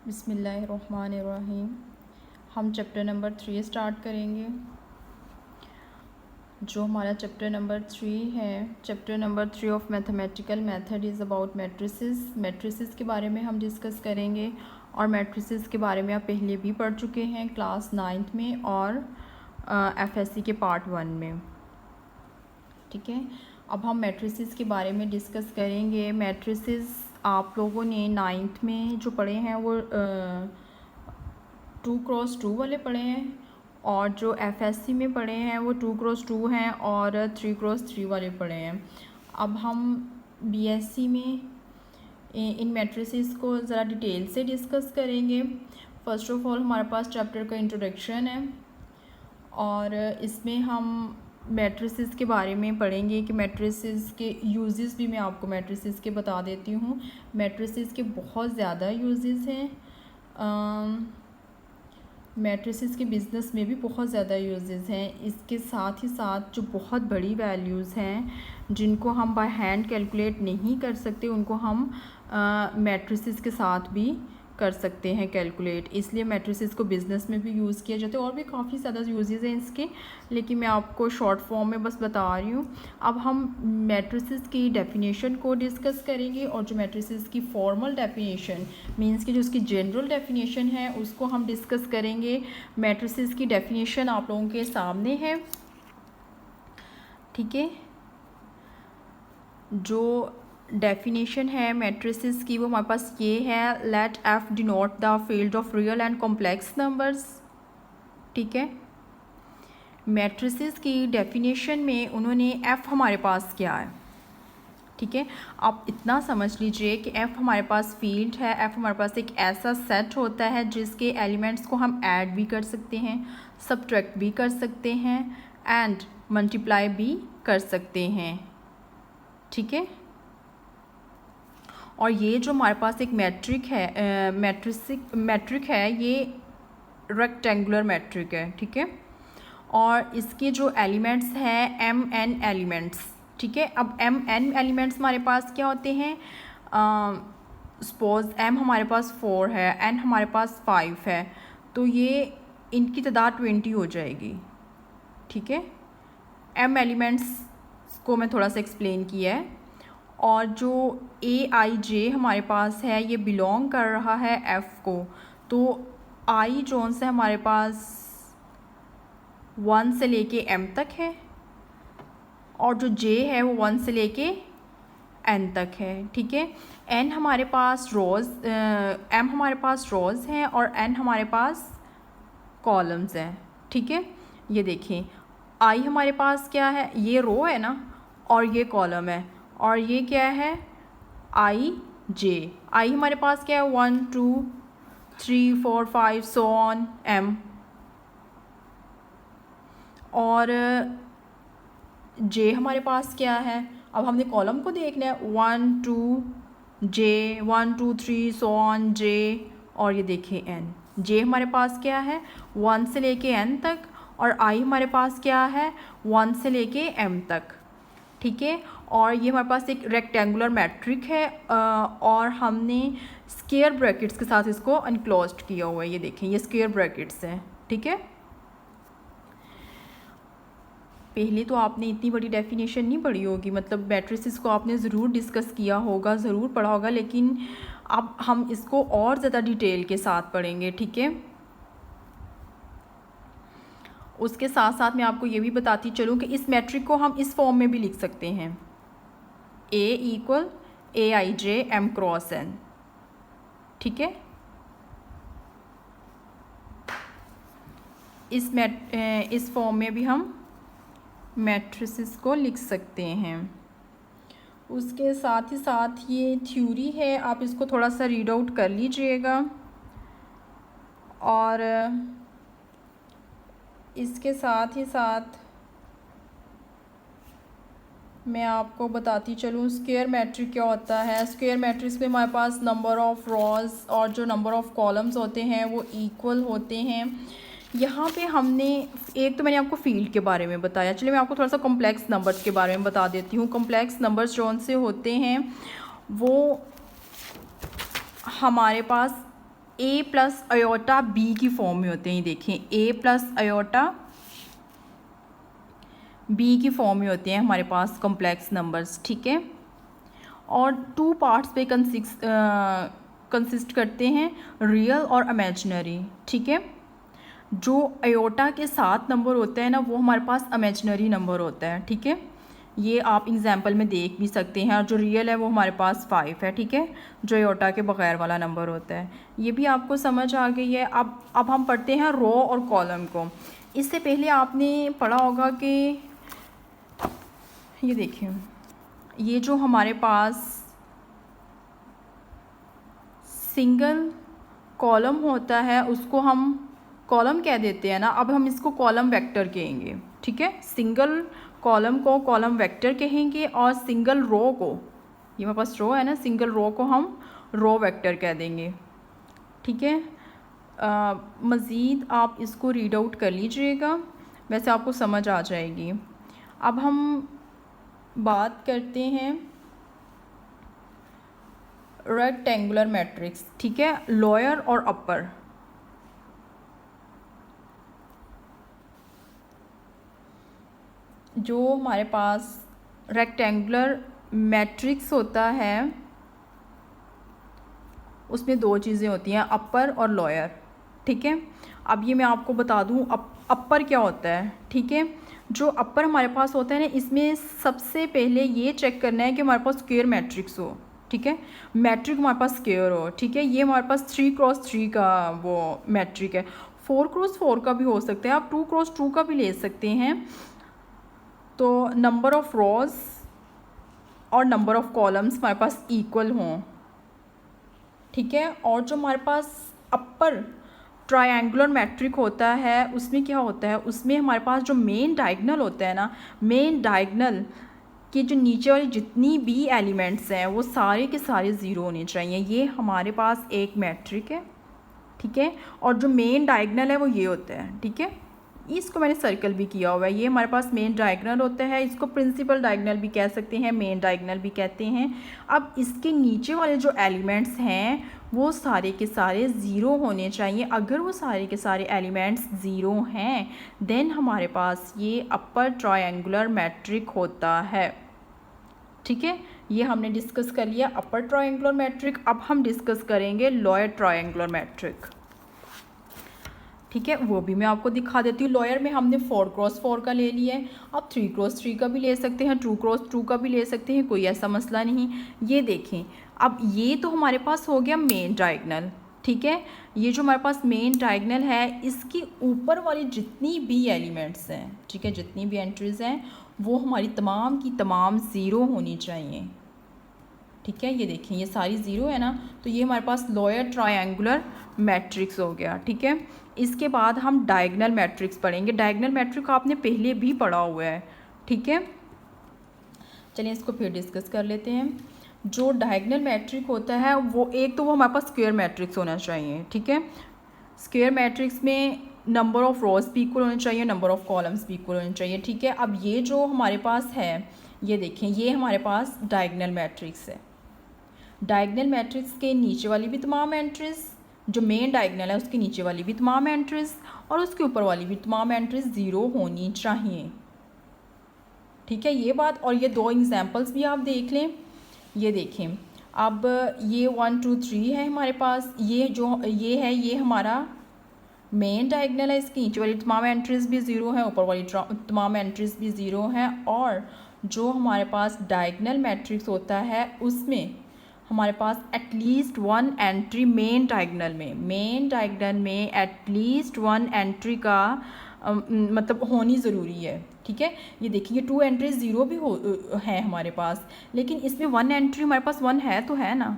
बिस्मिल्लाहिर्रहमानिर्रहीम। हम chapter number 3 start करेंगे। जो हमारा चैप्टर नंबर 3 है, chapter number 3 of mathematical method is about matrices. Matrices के बारे में हम डिस्कस करेंगे और मैट्रिसेस के बारे में आप पहले भी पढ़ चुके हैं क्लास 9th में और एफएससी के पार्ट 1 में। ठीक है, अब हम मैट्रिसेस के बारे में डिस्कस करेंगे। मैट्रिसेस आप लोगों ने 9th में जो पढ़े हैं वो 2x2 वाले पढ़े हैं और जो एफएससी में पढ़े हैं वो 2x2 हैं और 3x3 वाले पढ़े हैं। अब हम बीएससी में इन मैट्रिसेस को ज़रा डिटेल से डिस्कस करेंगे। फ़र्स्ट ऑफ ऑल हमारे पास चैप्टर का इंट्रोडक्शन है और इसमें हम मैट्रिसेस के बारे में पढ़ेंगे कि मैट्रिसेस के यूजेस भी मैं आपको मैट्रिसेस के बता देती हूँ। मैट्रिसेस के बहुत ज़्यादा यूजेस हैं। मैट्रिसेस के बिज़नेस में भी बहुत ज़्यादा यूजेस हैं। इसके साथ ही साथ जो बहुत बड़ी वैल्यूज़ हैं जिनको हम बाय हैंड कैलकुलेट नहीं कर सकते उनको हम मैट्रिसेस के साथ भी कर सकते हैं कैलकुलेट। इसलिए मैट्रिसेस को बिज़नेस में भी यूज़ किया जाता है और भी काफ़ी ज़्यादा यूजेस हैं इसके, लेकिन मैं आपको शॉर्ट फॉर्म में बस बता रही हूँ। अब हम मैट्रिसेस की डेफिनेशन को डिस्कस करेंगे और जो मैट्रिसेस की फॉर्मल डेफिनेशन मींस कि जो उसकी जनरल डेफिनेशन है उसको हम डिस्कस करेंगे। मैट्रिसेस की डेफिनेशन आप लोगों के सामने है। ठीक है, जो डेफिनेशन है मैट्रिसेस की वो हमारे पास ये है, let F denote the field of real and complex numbers. ठीक है, मैट्रिसेस की डेफिनेशन में उन्होंने एफ हमारे पास क्या है। ठीक है, आप इतना समझ लीजिए कि एफ हमारे पास फील्ड है। एफ हमारे पास एक ऐसा सेट होता है जिसके एलिमेंट्स को हम ऐड भी कर सकते हैं, सब्ट्रैक्ट भी कर सकते हैं एंड मल्टीप्लाई भी कर सकते हैं। ठीक है, और ये जो हमारे पास एक मैट्रिक है मैट्रिक है, ये रेक्टेंगुलर मैट्रिक है। ठीक है, और इसके जो एलिमेंट्स हैं एम एन एलिमेंट्स। ठीक है, अब एम एन एलिमेंट्स हमारे पास क्या होते हैं। सपोज एम हमारे पास 4 है, एन हमारे पास 5 है, तो ये इनकी तादाद 20 हो जाएगी। ठीक है, एम एलिमेंट्स को मैं थोड़ा सा एक्सप्लेन किया है। और जो ए आई जे हमारे पास है ये बिलोंग कर रहा है एफ़ को, तो आई जोन से हमारे पास 1 से लेके एम तक है और जो जे है वो 1 से लेके एन तक है। ठीक है, एन हमारे पास रोज़ एम हमारे पास रोज़ हैं और एन हमारे पास कॉलम्स हैं। ठीक है, ये देखें आई हमारे पास क्या है, ये रो है ना और ये कॉलम है, और ये क्या है आई जे। आई हमारे पास क्या है 1 2 3 4 5 सो ऑन एम, और जे हमारे पास क्या है। अब हमने कॉलम को देखना है 1 2 जे 1 2 3 सो ऑन जे, और ये देखिए एन। जे हमारे पास क्या है 1 से लेके एन तक और आई हमारे पास क्या है 1 से लेके एम तक। ठीक है, और ये हमारे पास एक रेक्टेंगुलर मैट्रिक है और हमने स्क्वायर ब्रैकेट्स के साथ इसको अनक्लोज्ड किया हुआ है। ये देखें ये स्क्वायर ब्रैकेट्स हैं। ठीक है, पहले तो आपने इतनी बड़ी डेफिनेशन नहीं पढ़ी होगी, मतलब मैट्रिसेस को आपने ज़रूर डिस्कस किया होगा, ज़रूर पढ़ा होगा, लेकिन अब हम इसको और ज़्यादा डिटेल के साथ पढ़ेंगे। ठीक है, उसके साथ साथ मैं आपको ये भी बताती चलूँ कि इस मैट्रिक को हम इस फॉर्म में भी लिख सकते हैं, ए इक्वल ए आई जे एम क्रॉस एन। ठीक है, इस फॉर्म में भी हम मैट्रिसेस को लिख सकते हैं। उसके साथ ही साथ ये थ्योरी है, आप इसको थोड़ा सा रीड आउट कर लीजिएगा। और इसके साथ ही साथ मैं आपको बताती चलूँ स्क्वायर मैट्रिक क्या होता है। स्क्वायर मैट्रिक्स में हमारे पास नंबर ऑफ़ रॉज और जो नंबर ऑफ़ कॉलम्स होते हैं वो इक्वल होते हैं। यहाँ पे हमने एक तो मैंने आपको फील्ड के बारे में बताया, चलिए मैं आपको थोड़ा सा कॉम्प्लेक्स नंबर्स के बारे में बता देती हूँ। कॉम्प्लेक्स नंबर्स जौन से होते हैं वो हमारे पास ए प्लस आयोटा बी की फॉर्म में होते हैं। ये देखें, ए प्लस आयोटा बी की फॉर्म में होते हैं हमारे पास कॉम्प्लेक्स नंबर्स, ठीक है। और टू पार्ट्स पे कंसिस्ट करते हैं, रियल और इमेजिनरी, ठीक है। जो आयोटा के साथ नंबर होता है ना, वो हमारे पास इमेजिनरी नंबर होता है, ठीक है। ये आप एग्जाम्पल में देख भी सकते हैं। और जो रियल है वो हमारे पास 5 है, ठीक है, जो आयोटा के बगैर वाला नंबर होता है। ये भी आपको समझ आ गई है। अब हम पढ़ते हैं रो और कॉलम को। इससे पहले आपने पढ़ा होगा कि ये देखिए, ये जो हमारे पास सिंगल कॉलम होता है उसको हम कॉलम कह देते हैं ना। अब हम इसको कॉलम वेक्टर कहेंगे, ठीक है। सिंगल कॉलम को कॉलम वेक्टर कहेंगे और सिंगल रो को, ये मेरे पास रो है ना, सिंगल रो को हम रो वेक्टर कह देंगे, ठीक है। मज़ीद आप इसको रीड आउट कर लीजिएगा, वैसे आपको समझ आ जाएगी। अब हम बात करते हैं रेक्टेंगुलर मैट्रिक्स, ठीक है, लोअर और अपर। जो हमारे पास रेक्टेंगुलर मैट्रिक्स होता है उसमें दो चीज़ें होती हैं, अपर और लोअर, ठीक है। अब ये मैं आपको बता दूँ अपर क्या होता है, ठीक है। जो अपर हमारे पास होता है ना, इसमें सबसे पहले ये चेक करना है कि हमारे पास स्क्वायर मैट्रिक्स हो, ठीक है। मैट्रिक हमारे पास स्क्वायर हो, ठीक है। ये हमारे पास 3x3 का वो मैट्रिक है। 4x4 का भी हो सकता है, आप 2x2 का भी ले सकते हैं। तो नंबर ऑफ़ रोज़ और नंबर ऑफ़ कॉलम्स हमारे पास इक्वल हों, ठीक है। और जो हमारे पास अपर ट्रायंगुलर मैट्रिक होता है उसमें क्या होता है, उसमें हमारे पास जो मेन डायगोनल होता है ना, मेन डायगोनल कि जो नीचे वाली जितनी भी एलिमेंट्स हैं वो सारे के सारे ज़ीरो होने चाहिए। ये हमारे पास एक मैट्रिक है, ठीक है। और जो मेन डायगोनल है वो ये होता है, ठीक है। इसको मैंने सर्कल भी किया हुआ है। ये हमारे पास मेन डायगोनल होता है, इसको प्रिंसिपल डायगोनल भी कह सकते हैं, मेन डायगोनल भी कहते हैं। अब इसके नीचे वाले जो एलिमेंट्स हैं वो सारे के सारे ज़ीरो होने चाहिए। अगर वो सारे के सारे एलिमेंट्स ज़ीरो हैं देन हमारे पास ये अपर ट्रायंगुलर मैट्रिक होता है, ठीक है। ये हमने डिस्कस कर लिया अपर ट्रायंगुलर मैट्रिक। अब हम डिस्कस करेंगे लोअर ट्रायंगुलर मैट्रिक, ठीक है। वो भी मैं आपको दिखा देती हूँ। लॉयर में हमने 4x4 का ले लिया है, आप 3x3 का भी ले सकते हैं, 2x2 का भी ले सकते हैं, कोई ऐसा मसला नहीं। ये देखें, अब ये तो हमारे पास हो गया मेन डायगोनल, ठीक है। ये जो हमारे पास मेन डायगोनल है इसकी ऊपर वाली जितनी भी एलिमेंट्स हैं, ठीक है, जितनी भी एंट्रीज़ हैं वो हमारी तमाम की तमाम ज़ीरो होनी चाहिए, ठीक है। ये देखें, ये सारी ज़ीरो है ना, तो ये हमारे पास लोअर ट्रायंगुलर मैट्रिक्स हो गया, ठीक है। इसके बाद हम डायगोनल मैट्रिक्स पढ़ेंगे। डायगोनल मैट्रिक्स आपने पहले भी पढ़ा हुआ है, ठीक है। चलिए इसको फिर डिस्कस कर लेते हैं। जो डायगोनल मैट्रिक होता है वो एक तो वो हमारे पास स्क्वायर मैट्रिक्स होना चाहिए, ठीक है। स्क्वायर मैट्रिक्स में नंबर ऑफ़ रोज भी इक्वल होने चाहिए, नंबर ऑफ़ कॉलम्स भी इक्वल होने चाहिए, ठीक है। अब ये जो हमारे पास है, ये देखें, ये हमारे पास डायगोनल मैट्रिक्स है। डायगोनल मैट्रिक्स के नीचे वाली भी तमाम एंट्रीज़, जो मेन डायगोनल है उसके नीचे वाली भी तमाम एंट्रीज़ और उसके ऊपर वाली भी तमाम एंट्रीज़ ज़ीरो होनी चाहिए, ठीक है। ये बात, और ये दो एग्जांपल्स भी आप देख लें। ये देखें, अब ये 1 2 3 है हमारे पास, ये जो ये है ये हमारा मेन डायगोनल है, इसके नीचे वाली तमाम एंट्रीज़ भी ज़ीरो हैं, ऊपर वाली तमाम एंट्रीज़ भी ज़ीरो हैं। और जो हमारे पास डायगोनल मैट्रिक्स होता है उसमें हमारे पास at least one entry main diagonal में एटलीस्ट वन एंट्री का मतलब होनी ज़रूरी है, ठीक है। ये देखिए, ये 2 एंट्रीज ज़ीरो भी हैं हमारे पास, लेकिन इसमें 1 एंट्री हमारे पास 1 है तो है ना,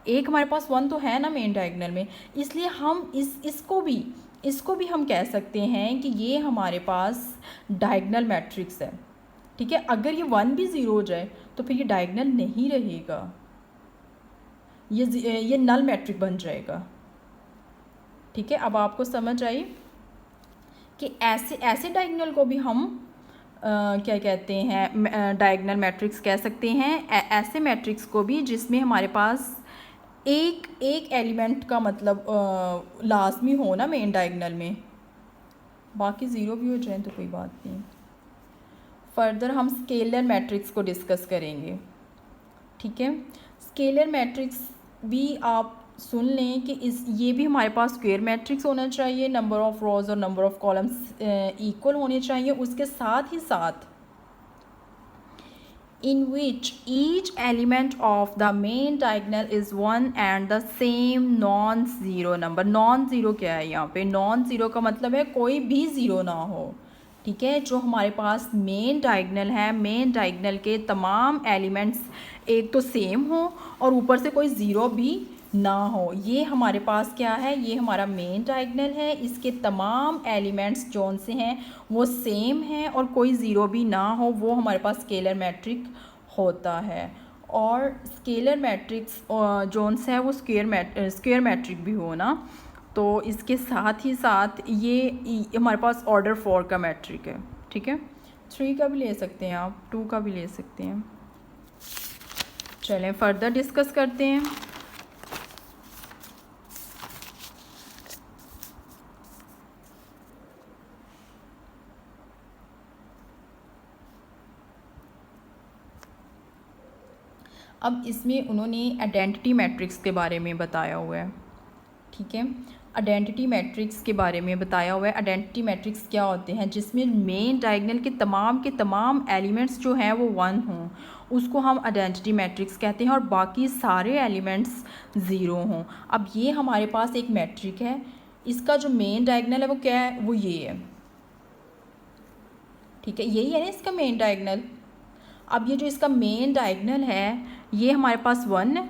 एक हमारे पास 1 तो है ना मेन डायगोनल में, इसलिए हम इसको भी हम कह सकते हैं कि ये हमारे पास डायगोनल मैट्रिक्स है, ठीक है। अगर ये 1 भी ज़ीरो हो जाए तो फिर ये डायगोनल नहीं रहेगा, ये नल मैट्रिक बन जाएगा, ठीक है। अब आपको समझ आई कि ऐसे डायगोनल को भी हम क्या कहते हैं, डायगोनल मैट्रिक्स कह सकते हैं। ऐसे मैट्रिक्स को भी जिसमें हमारे पास एक एक एलिमेंट का मतलब लाजमी हो ना मेन डायगोनल में, बाकी ज़ीरो भी हो जाए तो कोई बात नहीं। फर्दर हम स्केलर मैट्रिक्स को डिस्कस करेंगे, ठीक है। स्केलर मैट्रिक्स भी आप सुन लें कि ये भी हमारे पास स्क्वायर मैट्रिक्स होना चाहिए, नंबर ऑफ़ रोज़ और नंबर ऑफ़ कॉलम्स इक्वल होने चाहिए। उसके साथ ही साथ in which each element of the main diagonal is one and the same non-zero number। non-zero क्या है यहाँ पे? non-zero का मतलब है कोई भी ज़ीरो ना हो, ठीक है। जो हमारे पास मेन डायगनल है, मेन डायगनल के तमाम एलिमेंट्स एक तो सेम हो और ऊपर से कोई ज़ीरो भी ना हो, ये हमारे पास क्या है, ये हमारा मेन डायगनल है। इसके तमाम एलिमेंट्स जौन से हैं वो सेम हैं और कोई ज़ीरो भी ना हो, वो हमारे पास स्केलर मैट्रिक होता है। और स्केलर मैट्रिक्स जौन सा है वो स्क्वायर मैट्रिक भी हो ना, तो इसके साथ ही साथ ये हमारे पास ऑर्डर 4 का मैट्रिक है, ठीक है। 3 का भी ले सकते हैं आप, 2 का भी ले सकते हैं। चलें फर्दर डिस्कस करते हैं। अब इसमें उन्होंने आइडेंटिटी मैट्रिक्स के बारे में बताया हुआ है, ठीक है। आइडेंटिटी मैट्रिक्स के बारे में बताया हुआ है। आइडेंटिटी मैट्रिक्स क्या होते हैं? जिसमें मेन डायगोनल के तमाम एलिमेंट्स जो हैं वो वन हों, उसको हम आइडेंटिटी मैट्रिक्स कहते हैं, और बाकी सारे एलिमेंट्स ज़ीरो हों। अब ये हमारे पास एक मैट्रिक है, इसका जो मेन डायगोनल है वो क्या है, वो ये है, ठीक है। यही है ना इसका मेन डायगोनल। अब ये जो इसका मेन डायगोनल है ये हमारे पास वन है,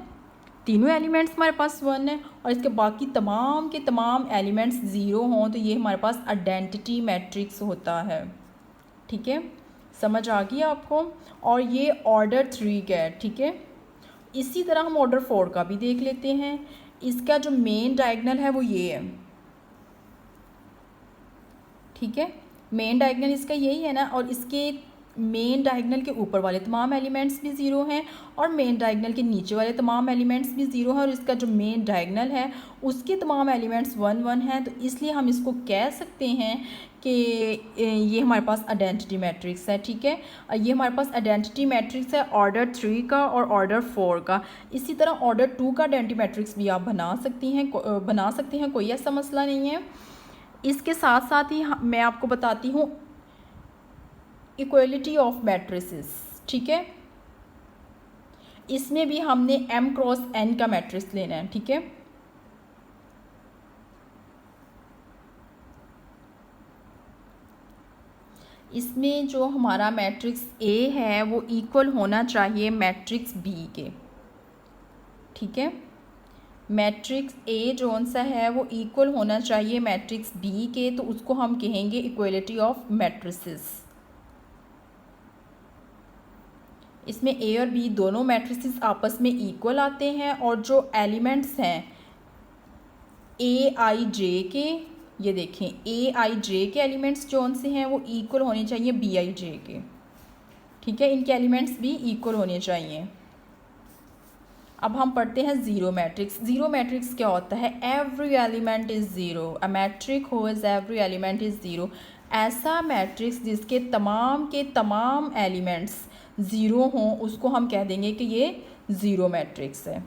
तीनों एलिमेंट्स हमारे पास वन है, और इसके बाकी तमाम के तमाम एलिमेंट्स ज़ीरो हों, तो ये हमारे पास आइडेंटिटी मैट्रिक्स होता है, ठीक है। समझ आ गई आपको? और ये ऑर्डर 3 का है, ठीक है। इसी तरह हम ऑर्डर 4 का भी देख लेते हैं। इसका जो मेन डायगोनल है वो ये है, ठीक है। मेन डायगोनल इसका यही है ना, और इसके मेन डायगोनल के ऊपर वाले तमाम एलिमेंट्स भी ज़ीरो हैं और मेन डायगोनल के नीचे वाले तमाम एलिमेंट्स भी ज़ीरो हैं, और इसका जो मेन डायगोनल है उसके तमाम एलिमेंट्स वन वन हैं। तो इसलिए हम इसको कह सकते हैं कि ये हमारे पास आइडेंटिटी मैट्रिक्स है, ठीक है। ये हमारे पास आइडेंटिटी मैट्रिक्स है ऑर्डर 3 का और ऑर्डर 4 का। इसी तरह ऑर्डर 2 का आइडेंटिटी मैट्रिक्स भी आप बना सकती हैं, कोई ऐसा मसला नहीं है। इसके साथ साथ ही मैं आपको बताती हूँ इक्वलिटी ऑफ मैट्रिसेस, ठीक है। इसमें भी हमने m क्रॉस n का मैट्रिक्स लेना है, ठीक है। इसमें जो हमारा मैट्रिक्स A है वो इक्वल होना चाहिए मैट्रिक्स B के, ठीक है। मैट्रिक्स A जौन सा है वो इक्वल होना चाहिए मैट्रिक्स B के, तो उसको हम कहेंगे इक्वलिटी ऑफ मैट्रिसेस। इसमें A और B दोनों मैट्रिसेस आपस में इक्वल आते हैं, और जो एलिमेंट्स हैं A I J के, ये देखें A I J के एलिमेंट्स जौन से हैं वो इक्वल होने चाहिए B I J के, ठीक है। इनके एलिमेंट्स भी इक्वल होने चाहिए। अब हम पढ़ते हैं ज़ीरो मैट्रिक्स। ज़ीरो मैट्रिक्स क्या होता है? Every element is zero, a matrix हो is every element is zero. ऐसा मैट्रिक्स जिसके तमाम के तमाम एलिमेंट्स ज़ीरो हों उसको हम कह देंगे कि ये ज़ीरो मैट्रिक्स है,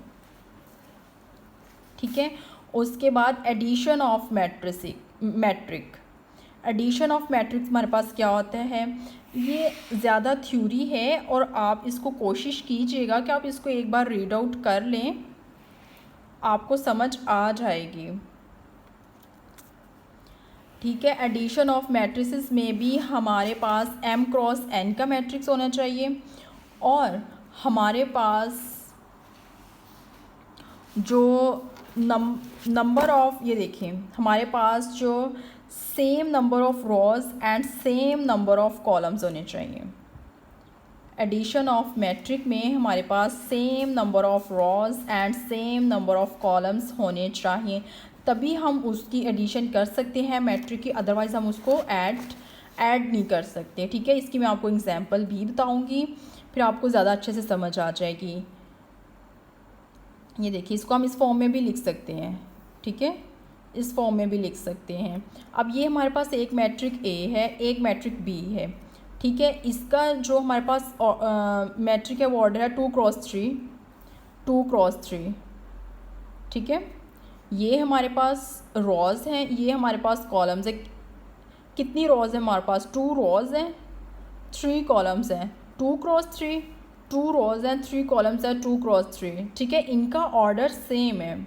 ठीक है। उसके बाद addition of matrix. Addition of matrix हमारे पास क्या होता है? ये ज़्यादा थ्योरी है और आप इसको कोशिश कीजिएगा कि आप इसको एक बार रीड आउट कर लें, आपको समझ आ जाएगी, ठीक है। एडिशन ऑफ मैट्रिसेस में भी हमारे पास m क्रॉस n का मैट्रिक्स होना चाहिए, और हमारे पास जो नंबर ऑफ, ये देखें हमारे पास जो same number of rows and same number of columns होने चाहिए। एडिशन ऑफ मैट्रिक में हमारे पास same number of rows and same number of columns होने चाहिए, तभी हम उसकी एडिशन कर सकते हैं मैट्रिक की, अदरवाइज़ हम उसको ऐड नहीं कर सकते, ठीक है। इसकी मैं आपको एग्जांपल भी बताऊंगी, फिर आपको ज़्यादा अच्छे से समझ आ जाएगी। ये देखिए, इसको हम इस फॉर्म में भी लिख सकते हैं, ठीक है, इस फॉर्म में भी लिख सकते हैं। अब ये हमारे पास एक मैट्रिक ए है, एक मैट्रिक बी है, ठीक है। इसका जो हमारे पास मैट्रिक है वो ऑर्डर है 2x3, 2x3, ठीक है। ये हमारे पास रॉज हैं, ये हमारे पास कॉलम्स है। कितनी रॉज है हमारे पास? 2 रॉज हैं, 3 कॉलम्स हैं। 2x3, 2 रॉज हैं, 3 कॉलम्स हैं, 2x3, ठीक है। इनका ऑर्डर सेम है,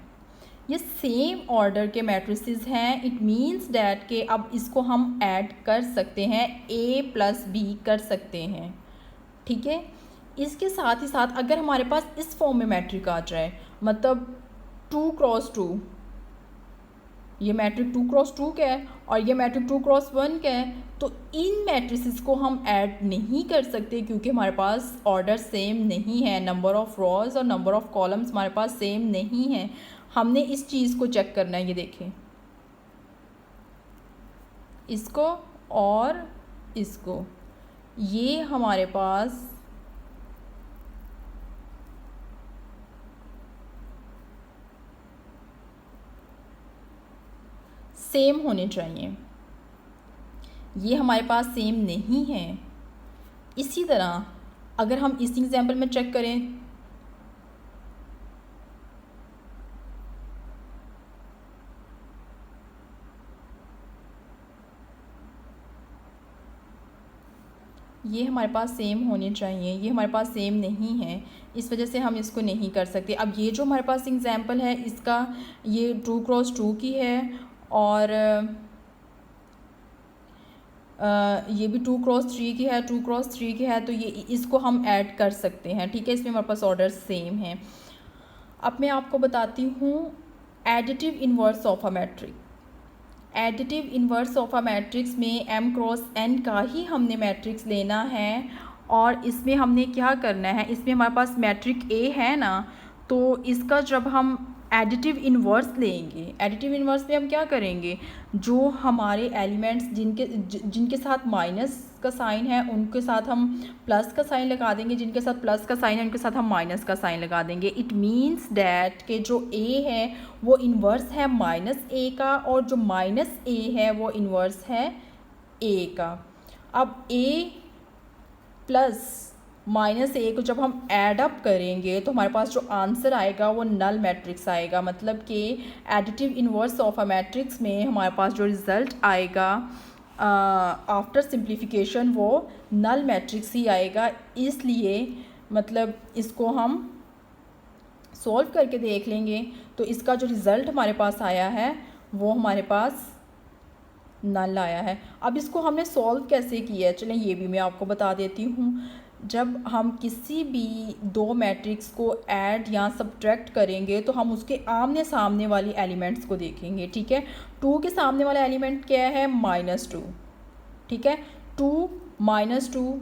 ये सेम ऑर्डर के मैट्रिसेस हैं। इट मीन्स डैट कि अब इसको हम ऐड कर सकते हैं, a + b कर सकते हैं, ठीक है। इसके साथ ही साथ अगर हमारे पास इस फॉर्म में मैट्रिक आ जाए, मतलब 2x2, ये मैट्रिक 2x2 का है और ये मैट्रिक 2x1 का है, तो इन मैट्रिसेस को हम ऐड नहीं कर सकते क्योंकि हमारे पास ऑर्डर सेम नहीं है। नंबर ऑफ़ रॉज और नंबर ऑफ़ कॉलम्स हमारे पास सेम नहीं है। हमने इस चीज़ को चेक करना है। ये देखें, इसको और इसको, ये हमारे पास सेम होने चाहिए, ये हमारे पास सेम नहीं है। इसी तरह अगर हम इस एग्जाम्पल में चेक करें, ये हमारे पास सेम होने चाहिए, ये हमारे पास सेम नहीं है, इस वजह से हम इसको नहीं कर सकते। अब ये जो हमारे पास एग्जाम्पल है इसका, ये 2x2 की है और ये भी 2x3 की है, 2x3 की है, तो ये इसको हम ऐड कर सकते हैं, ठीक है। इसमें हमारे पास ऑर्डर सेम है। अब मैं आपको बताती हूँ additive inverse of a matric. Additive inverse of a matrix में m×n का ही हमने मैट्रिक्स लेना है और इसमें हमने क्या करना है, इसमें हमारे पास मैट्रिक A है ना, तो इसका जब हम एडिटिव इन्वर्स लेंगे, एडिटिव इन्वर्स में हम क्या करेंगे, जो हमारे एलिमेंट्स जिनके साथ माइनस का साइन है उनके साथ हम प्लस का साइन लगा देंगे, जिनके साथ प्लस का साइन है उनके साथ हम माइनस का साइन लगा देंगे। इट मीन्स डैट कि जो A है वो इन्वर्स है -a का और जो -a है वो इन्वर्स है A का। अब A + -a को जब हम ऐड अप करेंगे तो हमारे पास जो आंसर आएगा वो नल मैट्रिक्स आएगा। मतलब कि additive inverse of a matrix में हमारे पास जो रिज़ल्ट आएगा आफ्टर सिंप्लीफिकेशन वो नल मैट्रिक्स ही आएगा। इसलिए मतलब इसको हम सॉल्व करके देख लेंगे तो इसका जो रिज़ल्ट हमारे पास आया है वो हमारे पास नल आया है। अब इसको हमने सॉल्व कैसे किया है, चलें ये भी मैं आपको बता देती हूँ। जब हम किसी भी दो मैट्रिक्स को ऐड या सब्ट्रैक्ट करेंगे तो हम उसके आमने सामने वाली एलिमेंट्स को देखेंगे, ठीक है। 2 के सामने वाला एलिमेंट क्या है? -2, ठीक है। 2 -2,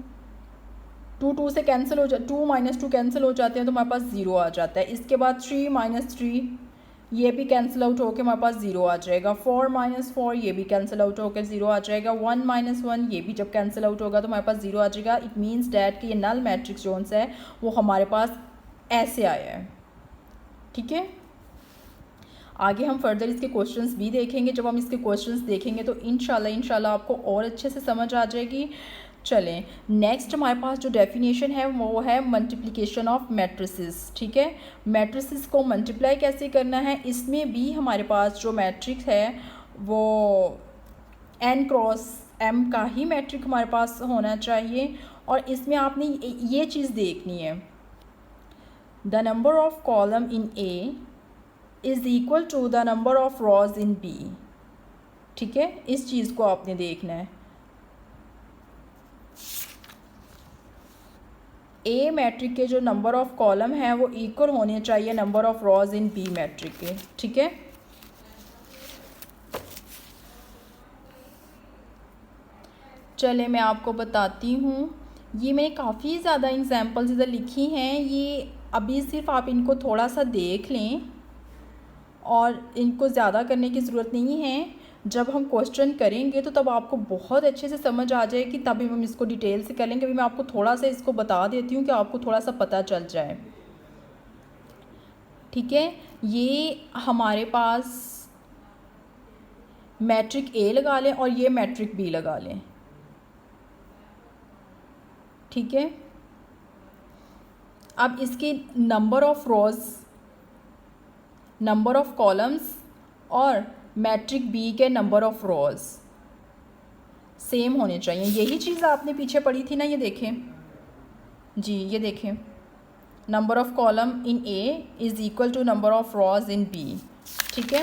2 से कैंसिल हो 2 - 2 कैंसिल हो जाते हैं तो हमारे पास 0 आ जाता है। इसके बाद 3 - 3 ये भी कैंसिल आउट होकर हमारे पास 0 आ जाएगा। 4 - 4 ये भी कैंसिल आउट होकर 0 आ जाएगा। 1 - 1 ये भी जब कैंसिल आउट होगा तो हमारे पास 0 आ जाएगा। इट मीन्स डैट कि ये नल मैट्रिक्स जोन है वो हमारे पास ऐसे आया है, ठीक है। आगे हम फर्दर इसके क्वेश्चंस भी देखेंगे। जब हम इसके क्वेश्चंस देखेंगे तो इंशाल्लाह आपको और अच्छे से समझ आ जाएगी। चलें, नेक्स्ट हमारे पास जो डेफिनेशन है वो है मल्टीप्लिकेशन ऑफ मैट्रिसेस, ठीक है। मैट्रिसेस को मल्टीप्लाई कैसे करना है, इसमें भी हमारे पास जो मैट्रिक्स है वो n×m का ही मैट्रिक हमारे पास होना चाहिए। और इसमें आपने ये चीज़ देखनी है, the number of column in A is equal to the number of rows in B, ठीक है। इस चीज़ को आपने देखना है। A मैट्रिक के जो नंबर ऑफ़ कॉलम है वो इक्वल होने चाहिए number of rows in B matrix के, ठीक है। चले मैं आपको बताती हूँ, ये मैंने काफ़ी ज़्यादा एग्जांपल्स इधर लिखी हैं। ये अभी सिर्फ आप इनको थोड़ा सा देख लें और इनको ज़्यादा करने की ज़रूरत नहीं है। जब हम क्वेश्चन करेंगे तो तब आपको बहुत अच्छे से समझ आ जाएगी, तभी हम इसको डिटेल से कर लेंगे। अभी मैं आपको थोड़ा सा इसको बता देती हूँ कि आपको थोड़ा सा पता चल जाए, ठीक है, ये हमारे पास मैट्रिक ए लगा लें और ये मैट्रिक बी लगा लें। ठीक है, अब इसके number of rows, number of columns और मैट्रिक बी के नंबर ऑफ रोज़ सेम होने चाहिए। यही चीज़ आपने पीछे पढ़ी थी ना, ये देखें जी, ये देखें, number of column in A is equal to number of rows in B. ठीक है,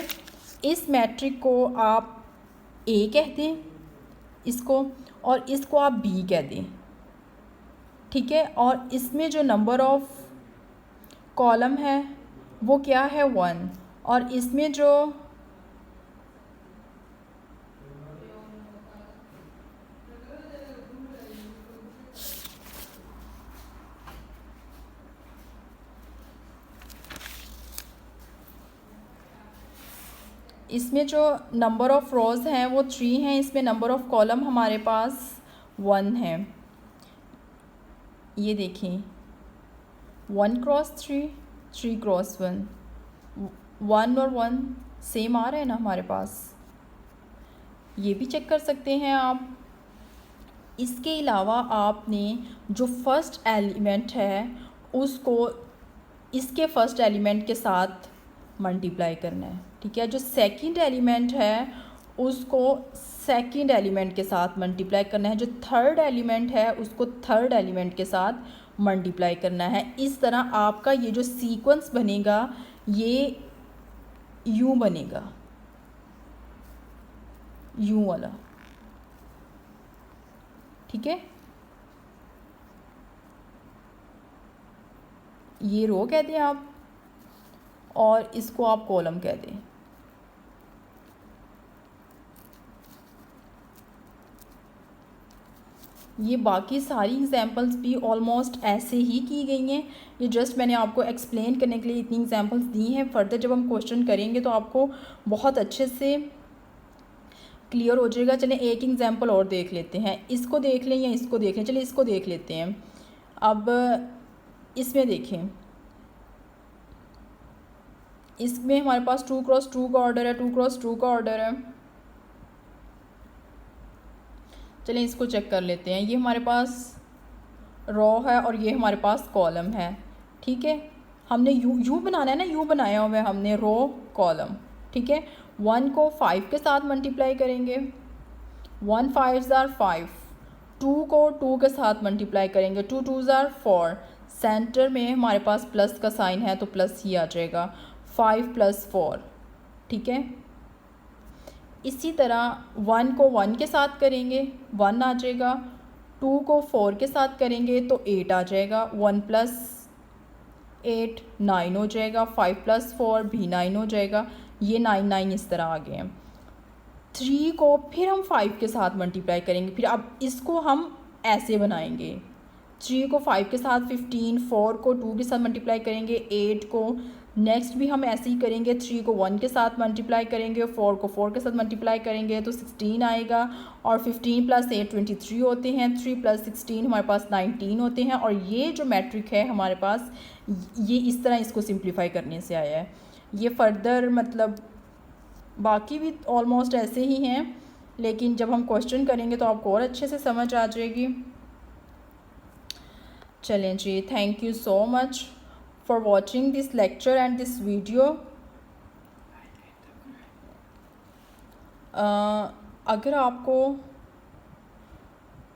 इस मैट्रिक को आप ए कह दें इसको, और इसको आप बी कह दें। ठीक है, और इसमें जो नंबर ऑफ कॉलम है वो क्या है 1, और इसमें जो नंबर ऑफ़ रोज़ हैं वो 3 हैं, इसमें नंबर ऑफ़ कॉलम हमारे पास 1 है। ये देखिए 1 क्रॉस 3, 3 क्रॉस 1, 1 और 1 सेम आ रहे हैं ना हमारे पास, ये भी चेक कर सकते हैं आप। इसके अलावा आपने जो फर्स्ट एलिमेंट है उसको इसके फर्स्ट एलिमेंट के साथ मल्टीप्लाई करना है। ठीक है, जो सेकंड एलिमेंट है उसको सेकंड एलिमेंट के साथ मल्टीप्लाई करना है, जो थर्ड एलिमेंट है उसको थर्ड एलिमेंट के साथ मल्टीप्लाई करना है। इस तरह आपका ये जो सीक्वेंस बनेगा ये यूँ बनेगा, यूँ वाला। ठीक है, ये रो कह दें आप और इसको आप कॉलम कह दें। ये बाकी सारी एग्जांपल्स भी ऑलमोस्ट ऐसे ही की गई हैं, ये जस्ट मैंने आपको एक्सप्लेन करने के लिए इतनी एग्जांपल्स दी हैं। फर्दर जब हम क्वेश्चन करेंगे तो आपको बहुत अच्छे से क्लियर हो जाएगा। चलें एक एग्जांपल और देख लेते हैं, इसको देख लें या इसको देख लें। चलिए इसको देख लेते हैं। अब इसमें देखें, इसमें हमारे पास 2 क्रॉस 2 का ऑर्डर है, 2 क्रॉस 2 का ऑर्डर है। चलें इसको चेक कर लेते हैं। ये हमारे पास रो है और ये हमारे पास कॉलम है। ठीक है, हमने यू बनाना है ना, यू बनाया हुआ है हमने रो कॉलम। ठीक है, 1 को 5 के साथ मल्टीप्लाई करेंगे, 1 5 ज़ार 5, 2 को 2 के साथ मल्टीप्लाई करेंगे, 2 2 ज़ार 4, सेंटर में हमारे पास प्लस का साइन है तो प्लस ही आ जाएगा, 5 + 4। ठीक है, इसी तरह 1 को 1 के साथ करेंगे 1 आ जाएगा, 2 को 4 के साथ करेंगे तो 8 आ जाएगा, 1 + 8 9 हो जाएगा, 5 + 4 भी 9 हो जाएगा। ये 9 9 इस तरह आ गए हैं। 3 को फिर हम 5 के साथ मल्टीप्लाई करेंगे, फिर अब इसको हम ऐसे बनाएंगे, 3 को 5 के साथ 15, 4 को 2 के साथ मल्टीप्लाई करेंगे, 8 को नेक्स्ट भी हम ऐसे ही करेंगे, 3 को 1 के साथ मल्टीप्लाई करेंगे, 4 को 4 के साथ मल्टीप्लाई करेंगे तो 16 आएगा, और 15 + 8 23 होते हैं, 3 + 16 हमारे पास 19 होते हैं। और ये जो मैट्रिक है हमारे पास ये इस तरह इसको सिंप्लीफाई करने से आया है। ये फर्दर मतलब बाकी भी ऑलमोस्ट ऐसे ही हैं, लेकिन जब हम क्वेश्चन करेंगे तो आपको और अच्छे से समझ आ जाएगी। चलें जी, thank you so much for watching this lecture and this video. अगर आपको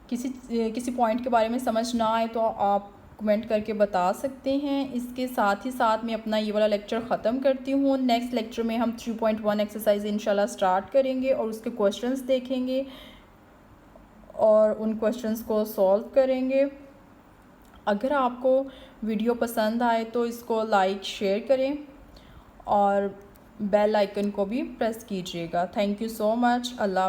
किसी पॉइंट के बारे में समझ ना आए तो आप कमेंट करके बता सकते हैं। इसके साथ ही साथ मैं अपना ये वाला लेक्चर ख़त्म करती हूँ। नेक्स्ट लेक्चर में हम 3.1 एक्सरसाइज इंशाल्लाह स्टार्ट करेंगे और उसके क्वेश्चंस देखेंगे और उन क्वेश्चंस को सॉल्व करेंगे। अगर आपको वीडियो पसंद आए तो इसको लाइक शेयर करें और बेल आइकन को भी प्रेस कीजिएगा। Thank you so much. Allah.